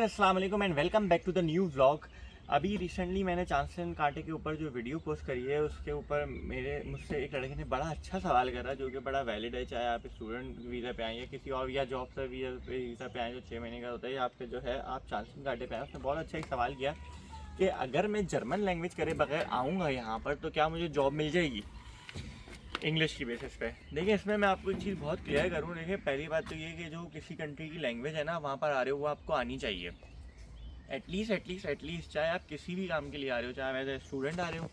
अस्सलाम वालेकुम and welcome back to the new vlog. अभी रिसेंटली मैंने चांसन कांटे के ऊपर जो वीडियो पोस्ट करी है उसके ऊपर मुझसे एक लड़के ने बड़ा अच्छा सवाल करा जो कि बड़ा वैलिड है। चाहे आप स्टूडेंट वीज़ा पे आए या किसी और या जॉब से वीज़ा पे आए जो 6 महीने का होता है, आपके जो है आप चांसन कांटे पे आए। उसने बहुत अच्छा एक सवाल किया कि अगर मैं जर्मन लैंग्वेज करे बगैर आऊँगा यहाँ पर तो क्या मुझे जॉब मिल जाएगी इंग्लिश की बेसिस पे। देखिए, इसमें मैं आपको एक चीज़ बहुत क्लियर करूँ। देखिए, पहली बात तो ये कि जो किसी कंट्री की लैंग्वेज है ना, वहाँ पर आ रहे हो वो आपको आनी चाहिए। एटलीस्ट चाहे आप किसी भी काम के लिए आ रहे हो, चाहे आप एज ए स्टूडेंट आ रहे हो,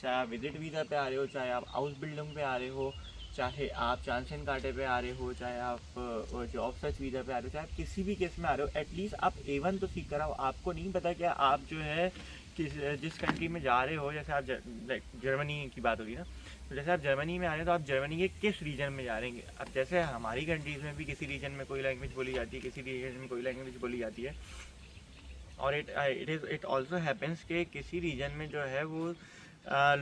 चाहे आप विजिट वीज़ा पे आ रहे हो, चाहे आप हाउस बिल्डिंग पे आ रहे हो, चाहे आप चांसन कांटे पे आ रहे हो, चाहे आप जॉब सर्च वीज़ा पे आ रहे हो, चाहे आप किसी भी केस में आ रहे हो, एटलीस्ट आप A1 तो सीख कर आओ। आपको नहीं पता क्या आप जो है जिस कंट्री में जा रहे हो, जैसे आप जर्मनी की बात होगी ना, तो जैसे आप जर्मनी में आ रहे हैं तो आप जर्मनी के किस रीजन में जा रहे हैं। अब जैसे हमारी कंट्रीज़ में भी किसी रीजन में कोई लैंग्वेज बोली जाती है, किसी रीजन में कोई लैंग्वेज बोली जाती है, और इट ऑल्सो हैपन्स कि किसी रीजन में जो है वो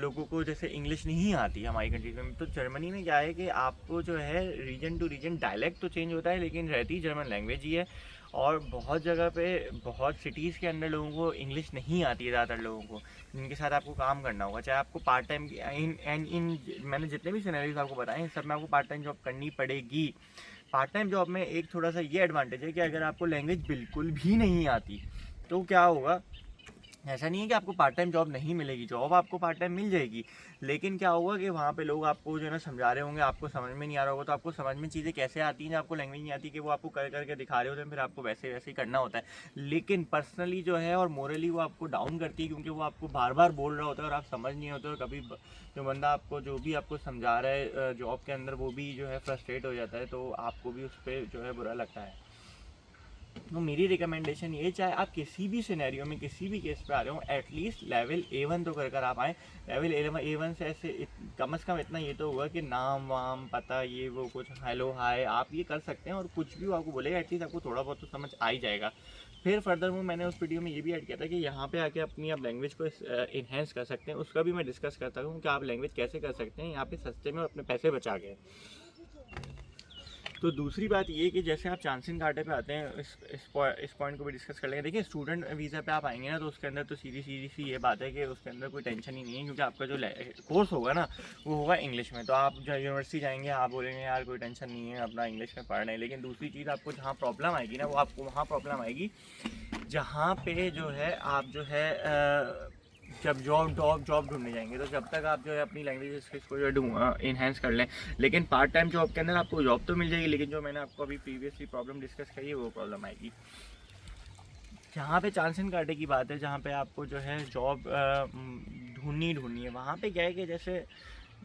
लोगों को जैसे इंग्लिश नहीं आती हमारी कंट्रीज में। तो जर्मनी में क्या है कि आपको जो है रीजन टू रीजन डायलेक्ट तो चेंज होता है, लेकिन रहती जर्मन लैंग्वेज ही है। और बहुत जगह पे बहुत सिटीज़ के अंदर लोगों को इंग्लिश नहीं आती है, ज़्यादातर लोगों को जिनके साथ आपको काम करना होगा। चाहे आपको पार्ट टाइम इन मैंने जितने भी सिनेरियोज आपको बताए हैं सब में आपको पार्ट टाइम जॉब करनी पड़ेगी। पार्ट टाइम जॉब में एक थोड़ा सा ये एडवांटेज है कि अगर आपको लैंग्वेज बिल्कुल भी नहीं आती तो क्या होगा, ऐसा नहीं है कि आपको पार्ट टाइम जॉब नहीं मिलेगी, जॉब आपको पार्ट टाइम मिल जाएगी। लेकिन क्या होगा कि वहाँ पे लोग आपको जो है ना समझा रहे होंगे, आपको समझ में नहीं आ रहा होगा, तो आपको समझ में चीज़ें कैसे आती हैं जब आपको लैंग्वेज नहीं आती कि वो आपको कर करके दिखा रहे होते हैं, फिर आपको वैसे वैसे ही करना होता है। लेकिन पर्सनली जो है और मोरली वो आपको डाउन करती है, क्योंकि वो आपको बार बार बोल रहा होता है और आप समझ नहीं होते, और कभी जो बंदा आपको जो भी आपको समझा रहा है जॉब के अंदर वो भी जो है फ्रस्ट्रेट हो जाता है, तो आपको भी उस पर जो है बुरा लगता है। तो मेरी रिकमेंडेशन ये, चाहे आप किसी भी सिनेरियो में किसी भी केस पे आ रहे हो, एटलीस्ट लेवल A1 तो कर आप आएँ। लेवल A1 से ऐसे कम से कम इतना ये तो हुआ कि नाम वाम पता ये वो कुछ हेलो हाय आप ये कर सकते हैं, और कुछ भी वो आपको बोलेगा एटलीस्ट आपको थोड़ा बहुत तो समझ आ ही जाएगा। फिर फर्दर वो मैंने उस वीडियो में ये भी ऐड किया था कि यहाँ पे आके अपनी आप लैंग्वेज को इन्हेंस कर सकते हैं, उसका भी मैं डिस्कस करता हूँ कि आप लैंग्वेज कैसे कर सकते हैं यहाँ पे सस्ते में अपने पैसे बचा के। तो दूसरी बात ये कि जैसे आप चांसन कांटे पे आते हैं, इस पॉइंट को भी डिस्कस कर लेंगे। देखिए, स्टूडेंट वीज़ा पे आप आएंगे ना, तो उसके अंदर तो सीधी सी ये बात है कि उसके अंदर कोई टेंशन ही नहीं है, क्योंकि आपका जो कोर्स होगा ना वो होगा इंग्लिश में। तो आप जब यूनिवर्सिटी जाएंगे आप बोलेंगे यार कोई टेंशन नहीं है, अपना इंग्लिश में पढ़ रहे हैं। लेकिन दूसरी चीज़ आपको जहाँ प्रॉब्लम आएगी ना, वो आपको वहाँ प्रॉब्लम आएगी जहाँ पे जो है आप जो है जब जॉब ढूंढने जाएंगे, तो जब तक आप जो है अपनी लैंग्वेज स्किल्स को जो है इन्हेंस कर लें। लेकिन पार्ट टाइम जॉब के अंदर आपको जॉब तो मिल जाएगी, लेकिन जो मैंने आपको अभी प्रीवियसली प्रॉब्लम डिस्कस करी है वो प्रॉब्लम आएगी। जहाँ पे चांसन कांटे की बात है, जहाँ पे आपको जो है जॉब ढूंढनी है, वहाँ पे क्या है कि जैसे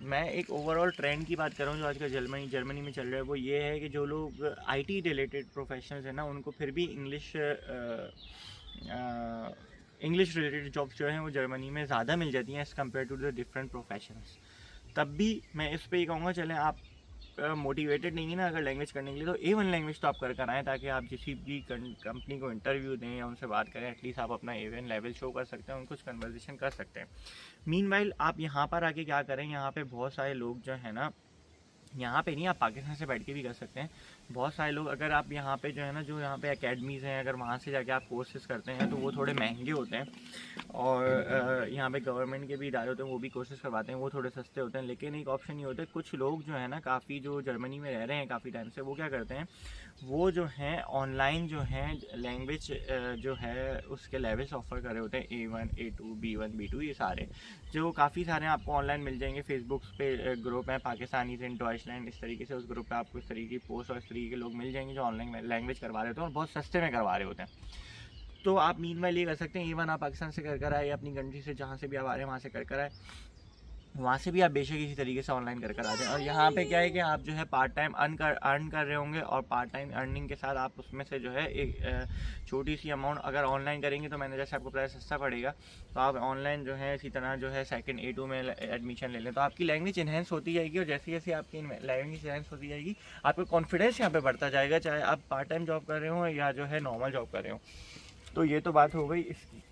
मैं एक ओवरऑल ट्रेंड की बात कर रहा हूँ जो आजकल जर्मनी में चल रहा है, वो ये है कि जो लोग IT रिलेटेड प्रोफेशनल्स हैं ना, उनको फिर भी इंग्लिश रिलेटेड जॉब्स जो हैं वो जर्मनी में ज़्यादा मिल जाती हैं as compare to the different professions. तब भी मैं इस पर ही कहूँगा, चलें आप मोटिवेटेड नहीं है ना अगर लैंग्वेज करने के लिए, तो A1 लैंग्वेज तो आप कर आएँ, ताकि आप किसी भी कंपनी को इंटरव्यू दें या उनसे बात करें, एटलीस्ट आप अपना A1 लेवल शो कर सकते हैं, उनको कुछ कन्वर्सेशन कर सकते हैं। मीनवाइल आप यहाँ पर आके क्या करें, यहाँ पे बहुत सारे लोग जो है ना, यहाँ पे नहीं, आप पाकिस्तान से बैठ के भी कर सकते हैं। बहुत सारे लोग, अगर आप यहाँ पे जो है ना, जो यहाँ पे एकेडमीज़ हैं, अगर वहाँ से जाके आप कोर्सेज़ करते हैं तो वो थोड़े महंगे होते हैं, और यहाँ पे गवर्नमेंट के भी इदारे होते हैं वो भी कोर्सेज करवाते हैं, वो थोड़े सस्ते होते हैं। लेकिन एक ऑप्शन ये होता है, कुछ लोग जो है ना काफ़ी जो जर्मनी में रह रहे हैं काफ़ी टाइम से, वो क्या करते हैं, वो जो हैं ऑनलाइन जो हैं लैंग्वेज जो है उसके लेवल्स ऑफ़र कर रहे होते हैं, A1 A2 B1 B2, ये सारे जो काफ़ी सारे आपको ऑनलाइन मिल जाएंगे। फेसबुक पे ग्रुप है पाकिस्तानी इन डॉइचलैंड, इस तरीके से उस ग्रुप पे आपको इस तरीके की पोस्ट और इस तरीके के लोग मिल जाएंगे जो ऑनलाइन लैंग्वेज करवा रहे होते हैं और बहुत सस्ते में करवा रहे होते हैं। तो आप मीनवाइल ये कर सकते हैं, A1 आप पाकिस्तान से कर आए या अपनी कंट्री से जहाँ से भी आप आ रहे हैं वहाँ से कर आए, वहाँ से भी आप बेशक इसी तरीके से ऑनलाइन कर आ जाएं। और यहाँ पे क्या है कि आप जो है पार्ट टाइम अर्न कर रहे होंगे, और पार्ट टाइम अर्निंग के साथ आप उसमें से जो है एक छोटी सी अमाउंट अगर ऑनलाइन करेंगे, तो मैंने जैसे आपको प्राइस सस्ता पड़ेगा, तो आप ऑनलाइन जो है इसी तरह जो है सेकंड A2 में एडमिशन ले लें, तो आपकी लैंग्वेज इन्हेंस होती जाएगी। और जैसे जैसे आपकी लैंग्वेज इन्हेंस होती जाएगी, आपका कॉन्फिडेंस यहाँ पर बढ़ता जाएगा, चाहे आप पार्ट टाइम जॉब कर रहे हो या जो है नॉर्मल जॉब कर रहे हो। तो ये तो बात हो गई इसकी।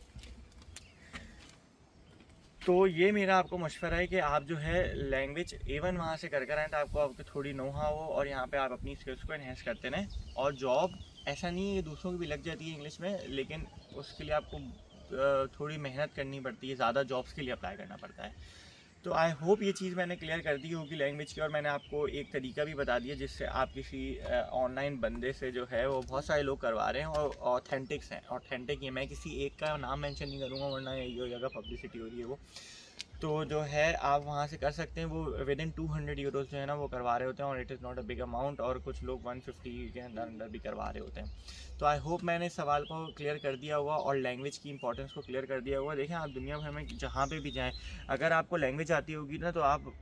तो ये मेरा आपको मशवरा है कि आप जो है लैंग्वेज A1 वहाँ से कर कर आएँ, तो आपको आपकी थोड़ी नो हाउ हो और यहाँ पे आप अपनी स्किल्स को एनहेंस करते रहें। और जॉब ऐसा नहीं है, दूसरों की भी लग जाती है इंग्लिश में, लेकिन उसके लिए आपको थोड़ी मेहनत करनी पड़ती है, ज़्यादा जॉब्स के लिए अप्लाई करना पड़ता है। तो आई होप ये चीज़ मैंने क्लियर कर दी होगी लैंग्वेज की, और मैंने आपको एक तरीका भी बता दिया जिससे आप किसी ऑनलाइन बंदे से जो है, वो बहुत सारे लोग करवा रहे हैं और ऑथेंटिक्स हैं। ऑथेंटिक ये, मैं किसी एक का नाम मेंशन नहीं करूँगा वरना यही हो जाएगा, पब्लिसिटी हो रही है वो। तो जो है आप वहाँ से कर सकते हैं। वो विद इन 200 यूरोज़ जो है ना वो करवा रहे होते हैं, और it is not a big amount, और कुछ लोग 150 के अंदर अंदर भी करवा रहे होते हैं। तो आई होप मैंने इस सवाल को क्लियर कर दिया होगा और लैंग्वेज की इंपॉर्टेंस को क्लियर कर दिया होगा। देखें, आप दुनिया भर में जहाँ पे भी जाएँ, अगर आपको लैंग्वेज आती होगी ना, तो आप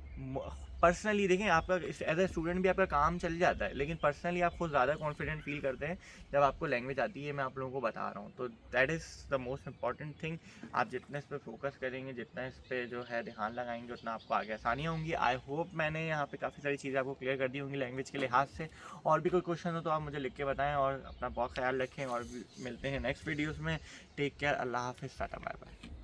पर्सनली देखें, आपका एज ए स्टूडेंट भी आपका काम चल जाता है, लेकिन पर्सनली आप खुद ज़्यादा कॉन्फिडेंट फील करते हैं जब आपको लैंग्वेज आती है। मैं आप लोगों को बता रहा हूँ, तो that is the most important thing. आप जितना इस पर फोकस करेंगे, जितना इस पर जो है ध्यान लगाएंगे, उतना आपको आगे आसानियाँ होंगी। आई होप मैंने यहाँ पे काफ़ी सारी चीज़ें आपको क्लियर कर दी होंगी लैंग्वेज के लिहाज से। और भी कोई क्वेश्चन हो तो आप मुझे लिख के बताएं, और अपना बहुत ख्याल रखें, और भी मिलते हैं नेक्स्ट वीडियोज़ में। टेक केयर, अल्लाह हाफिज़, टाटा, बाय बाय।